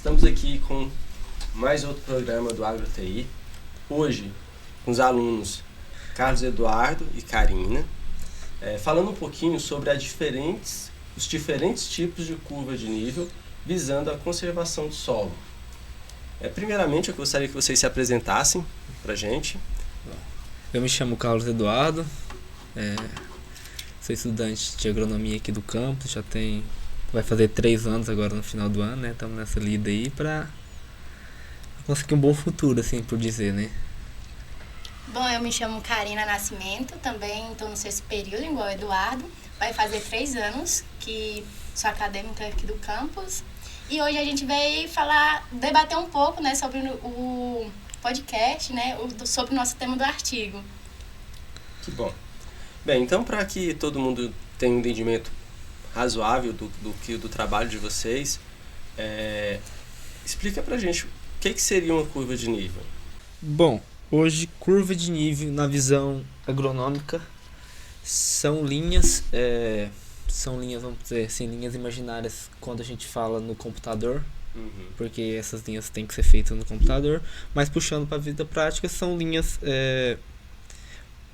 Estamos aqui com mais outro programa do AgroTI. Hoje, com os alunos Carlos Eduardo e Karina, falando um pouquinho sobre os diferentes tipos de curva de nível visando a conservação do solo. Primeiramente, eu gostaria que vocês se apresentassem para a gente. Eu me chamo Carlos Eduardo, sou estudante de agronomia aqui do campus, vai fazer 3 anos agora no final do ano, né? Estamos nessa lida aí para conseguir um bom futuro, assim por dizer, né? Bom, eu me chamo Karina Nascimento, também estou no 6º período, igual o Eduardo. Vai fazer 3 anos que sou acadêmica aqui do campus. E hoje a gente veio debater um pouco, né, sobre o podcast, né, sobre o nosso tema do artigo. Que bom. Bem, então para que todo mundo tenha um entendimento razoável do trabalho de vocês, explica pra gente o que seria uma curva de nível. Bom, hoje curva de nível na visão agronômica são linhas, vamos dizer assim, linhas imaginárias quando a gente fala no computador, porque essas linhas têm que ser feitas no computador, mas puxando para a vida prática são linhas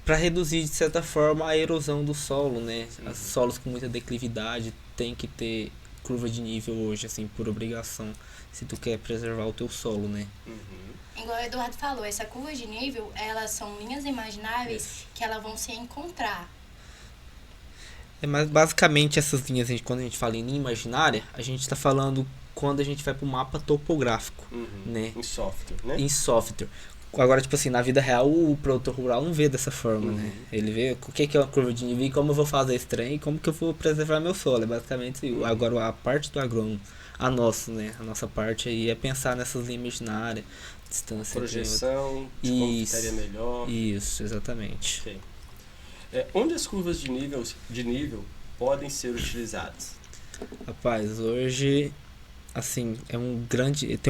para reduzir de certa forma a erosão do solo, né? Os solos com muita declividade tem que ter curva de nível hoje, assim, por obrigação, se tu quer preservar o teu solo, né? Igual o Eduardo falou, essa curva de nível, elas são linhas imagináveis que elas vão se encontrar. Mas basicamente essas linhas, quando a gente fala em linha imaginária, a gente está falando quando a gente vai para o mapa topográfico, né? Em software, né? Em software. Agora, tipo assim, na vida real, o produtor rural não vê dessa forma, né? Ele vê o que é uma curva de nível e como eu vou fazer esse trem e como que eu vou preservar meu solo. É basicamente, agora a parte do agrônomo, a nossa parte aí é pensar nessas linhas imaginárias, distância... Projeção, de como ficaria melhor. Isso, exatamente. Okay. Onde as curvas de nível podem ser utilizadas? Rapaz, hoje, assim, tem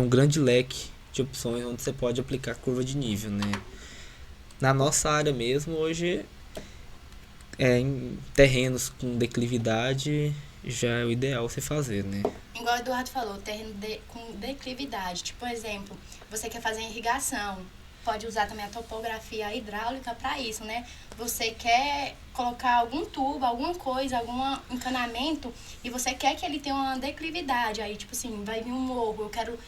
um grande leque de opções onde você pode aplicar curva de nível, né? Na nossa área mesmo, hoje, em terrenos com declividade, já é o ideal você fazer, né? Igual o Eduardo falou, terreno com declividade. Tipo, exemplo, você quer fazer irrigação, pode usar também a topografia hidráulica para isso, né? Você quer colocar algum tubo, alguma coisa, algum encanamento, e você quer que ele tenha uma declividade. Aí, tipo assim, vai vir um morro, eu quero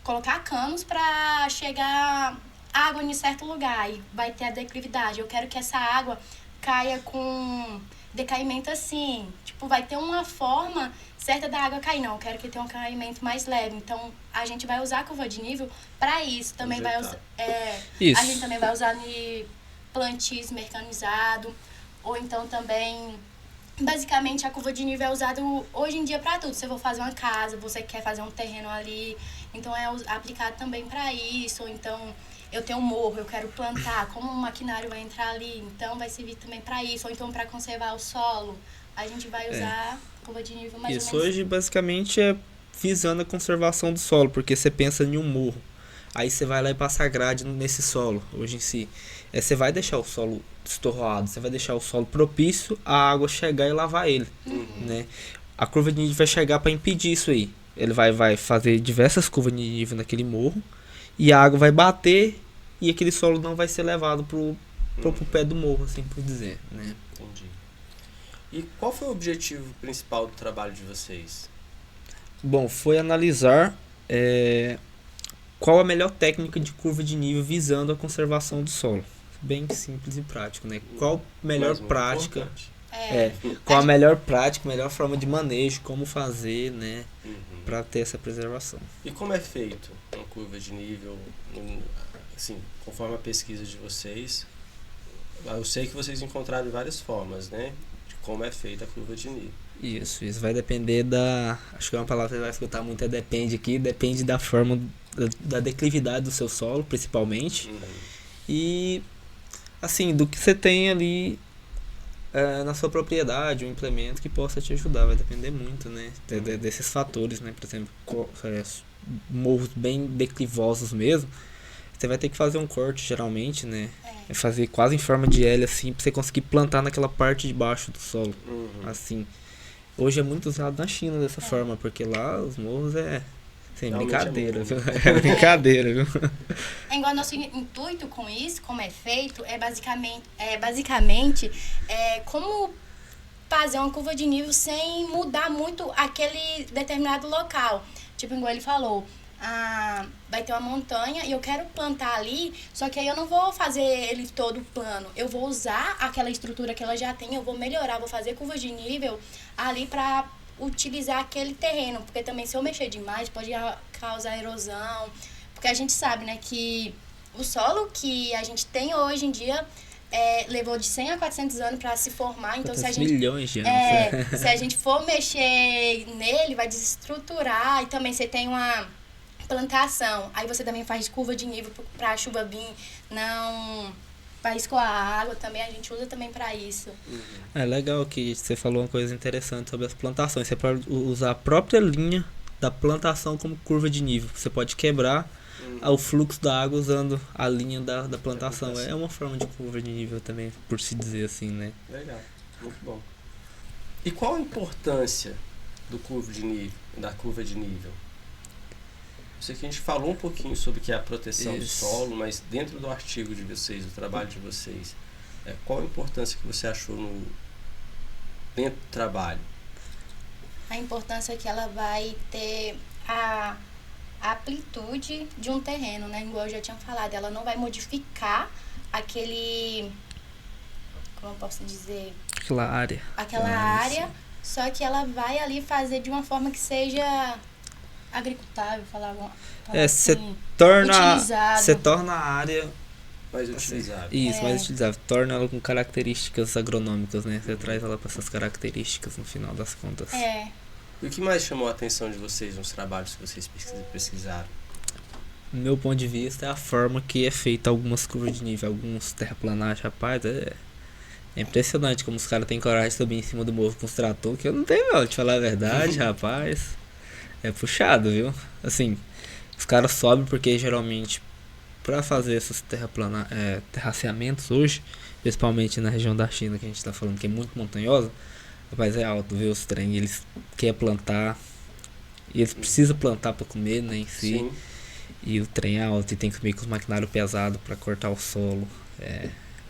colocar canos para chegar água em certo lugar, e vai ter a declividade. Eu quero que essa água caia com decaimento assim. Tipo, vai ter uma forma certa da água cair. Não, eu quero que tenha um caimento mais leve. Então, a gente vai usar a curva de nível para isso. Também vai usar, a gente também vai usar em plantios mecanizado, ou então também... Basicamente, a curva de nível é usada hoje em dia para tudo. Se eu vou fazer uma casa, você quer fazer um terreno ali, então é aplicado também para isso. Ou então, eu tenho um morro, eu quero plantar, como o maquinário vai entrar ali, então vai servir também para isso. Ou então, para conservar o solo, a gente vai usar a curva de nível mais ou menos. Isso hoje, basicamente, é visando a conservação do solo, porque você pensa em um morro. Aí você vai lá e passa a grade nesse solo, hoje em si. Você vai deixar o solo estorroado, você vai deixar o solo propício a água chegar e lavar ele, né? A curva de nível vai chegar para impedir isso aí. Ele vai fazer diversas curvas de nível naquele morro e a água vai bater e aquele solo não vai ser levado pro pé do morro, assim por dizer, né? Entendi. E qual foi o objetivo principal do trabalho de vocês? Bom, foi analisar qual a melhor técnica de curva de nível visando a conservação do solo. Bem simples e prático, né? Qual a melhor prática? Qual a melhor prática, melhor forma de manejo, como fazer, né? Para ter essa preservação. E como é feito uma curva de nível, assim, conforme a pesquisa de vocês? Eu sei que vocês encontraram várias formas, né? De como é feita a curva de nível. Isso vai depender acho que é uma palavra que você vai escutar muito, depende da forma, da declividade do seu solo, principalmente. E, assim, do que você tem ali na sua propriedade, um implemento que possa te ajudar, vai depender muito, né? Desses fatores, né? Por exemplo, morros bem declivosos mesmo, você vai ter que fazer um corte, geralmente, né? Fazer quase em forma de L, assim, pra você conseguir plantar naquela parte de baixo do solo, assim. Hoje é muito usado na China dessa forma, porque lá os morros sem Realmente brincadeira, é viu? muito. É brincadeira, viu? É igual nosso intuito com isso, como é feito, basicamente como fazer uma curva de nível sem mudar muito aquele determinado local. Tipo, igual ele falou, vai ter uma montanha e eu quero plantar ali, só que aí eu não vou fazer ele todo plano. Eu vou usar aquela estrutura que ela já tem, eu vou melhorar, vou fazer curva de nível ali para utilizar aquele terreno, porque também se eu mexer demais pode causar erosão, porque a gente sabe, né, que o solo que a gente tem hoje em dia levou de 100 a 400 anos para se formar, então se a gente milhões de anos. se a gente for mexer nele, vai desestruturar, e também você tem uma plantação, aí você também faz curva de nível para a chuva vir, não para escoar a água também, a gente usa também para isso. É legal que você falou uma coisa interessante sobre as plantações. Você pode usar a própria linha da plantação como curva de nível. Você pode quebrar o fluxo da água usando a linha da plantação. É uma forma de curva de nível também, por se dizer assim, né? Legal, muito bom. E qual a importância da curva de nível? Eu sei que a gente falou um pouquinho sobre o que é a proteção do solo, mas dentro do artigo de vocês, do trabalho de vocês, qual a importância que você achou dentro do trabalho? A importância é que ela vai ter a amplitude de um terreno, né? Igual eu já tinha falado, ela não vai modificar aquele, como eu posso dizer? Aquela área, só que ela vai ali fazer de uma forma que seja agricultável, você assim, torna a área mais utilizável. Isso, mais utilizável. Torna ela com características agronômicas, né? Você traz ela para essas características no final das contas. E o que mais chamou a atenção de vocês nos trabalhos que vocês pesquisaram? Do meu ponto de vista, é a forma que é feita algumas curvas de nível, alguns terraplanagens, rapaz, é impressionante como os caras têm coragem de subir em cima do morro com os trator, que eu não tenho não, te falar a verdade, rapaz. É puxado, viu? Assim, os caras sobem porque geralmente para fazer esses terraceamentos hoje, principalmente na região da China que a gente tá falando que é muito montanhosa, rapaz, é alto, viu? Os trem, eles querem plantar, e eles precisam plantar para comer, né, em si. Sim. E o trem é alto e tem que subir com os maquinários pesados para cortar o solo.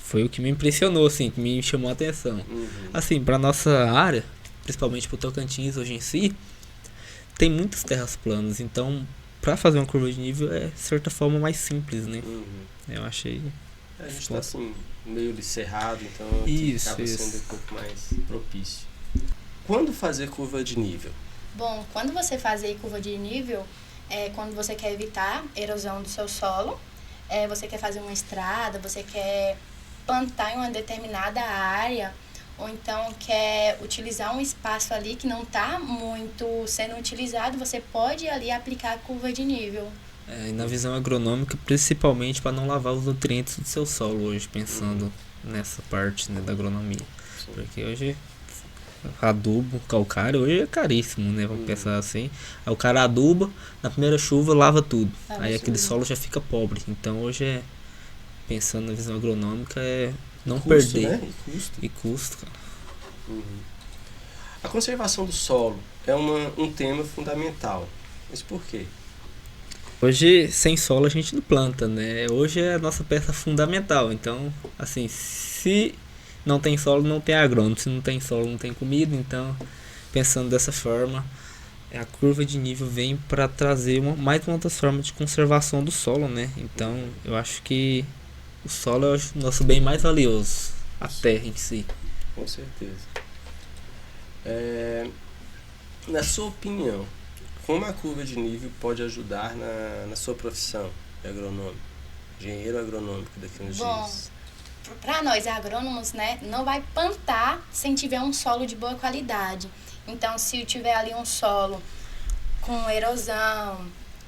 Foi o que me impressionou, assim, que me chamou a atenção. Assim, para nossa área, principalmente pro Tocantins hoje em si, tem muitas terras planas, então para fazer uma curva de nível de certa forma mais simples, né? Eu achei. A gente está assim, meio de cerrado, então acaba sendo um pouco mais propício. Quando fazer curva de nível? Bom, quando você fazer curva de nível, quando você quer evitar erosão do seu solo, você quer fazer uma estrada, você quer plantar em uma determinada área, ou então quer utilizar um espaço ali que não está muito sendo utilizado, você pode ali aplicar a curva de nível. E na visão agronômica, principalmente para não lavar os nutrientes do seu solo hoje, pensando nessa parte, né, da agronomia. Sim. Porque hoje adubo, calcário, hoje é caríssimo, né? Vamos pensar assim. Aí o cara aduba, na primeira chuva lava tudo. Aí aquele solo já fica pobre. Então hoje pensando na visão agronômica, não custo, perder. Né? E custo, cara. A conservação do solo é um tema fundamental. Mas por quê? Hoje, sem solo, a gente não planta, né? Hoje é a nossa peça fundamental. Então, assim, se não tem solo, não tem agrônomo. Se não tem solo, não tem comida. Então, pensando dessa forma, a curva de nível vem para trazer mais uma outra forma de conservação do solo, né? Então, eu acho que o solo é o nosso bem mais valioso, a terra em si. Com certeza. Na sua opinião, como a curva de nível pode ajudar na sua profissão de agronômico, engenheiro agronômico daqui nos dias? Para nós agrônomos, né, não vai plantar sem tiver um solo de boa qualidade. Então, se tiver ali um solo com erosão,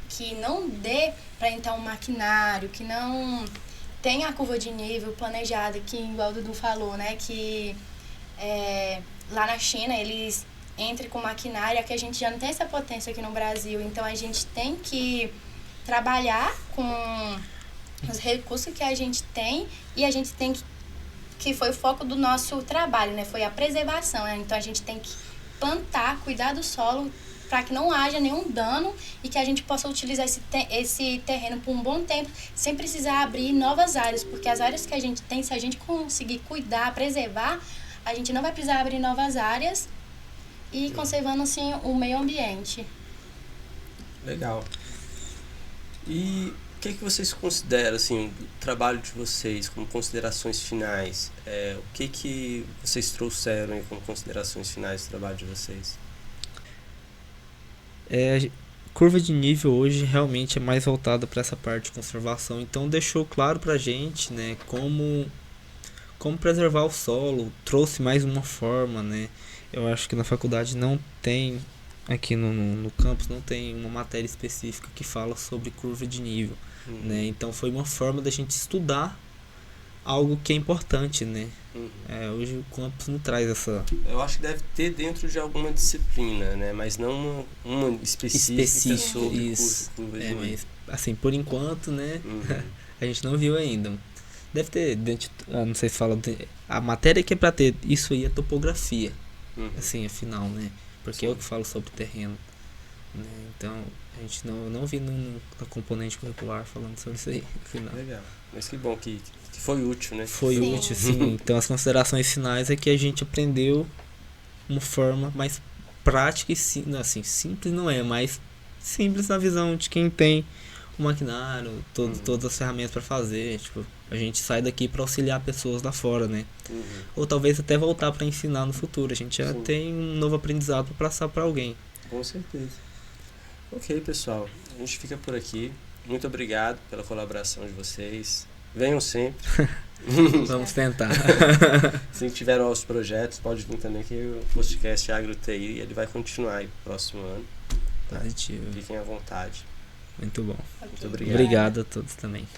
que não dê para entrar um maquinário, que não tem a curva de nível planejada, que igual o Dudu falou, né, que lá na China eles entram com maquinário, aqui a gente já não tem essa potência aqui no Brasil, então a gente tem que trabalhar com os recursos que a gente tem e a gente tem que foi o foco do nosso trabalho, né, foi a preservação, né? Então a gente tem que plantar, cuidar do solo para que não haja nenhum dano e que a gente possa utilizar esse terreno por um bom tempo, sem precisar abrir novas áreas, porque as áreas que a gente tem, se a gente conseguir cuidar, preservar, a gente não vai precisar abrir novas áreas e conservando assim o meio ambiente. Legal. E o que vocês consideram, assim, o trabalho de vocês, como considerações finais? O que vocês trouxeram aí como considerações finais do trabalho de vocês? Curva de nível hoje realmente é mais voltada para essa parte de conservação, então deixou claro para a gente, né, como preservar o solo, trouxe mais uma forma, né. Eu acho que na faculdade não tem, aqui no campus não tem uma matéria específica que fala sobre curva de nível, né, então foi uma forma da gente estudar algo que é importante, né. Hoje o campus não traz essa... Eu acho que deve ter dentro de alguma disciplina, né? Mas não uma específica sobre isso. Curva de nível. Mas assim, por enquanto, né, a gente não viu ainda. Deve ter, não sei se fala, a matéria que é pra ter isso aí é topografia, assim, afinal, né? Porque eu que falo sobre terreno, né? Então, a gente não vi no componente curricular falando sobre isso aí, afinal. Legal. Mas que bom que foi útil, né? Foi útil, sim. Então, as considerações finais é que a gente aprendeu uma forma mais prática e simples não é, mas simples na visão de quem tem o maquinário, todas as ferramentas para fazer. Tipo, a gente sai daqui para auxiliar pessoas lá fora, né? Ou talvez até voltar para ensinar no futuro. A gente já tem um novo aprendizado para passar para alguém. Com certeza. Ok, pessoal. A gente fica por aqui. Muito obrigado pela colaboração de vocês. Venham sempre. Vamos tentar. Se tiver novos projetos, pode vir também que o podcast Agro TI ele vai continuar aí no próximo ano. Tá? Positivo. Fiquem à vontade. Muito bom. Muito obrigado. Obrigado a todos também.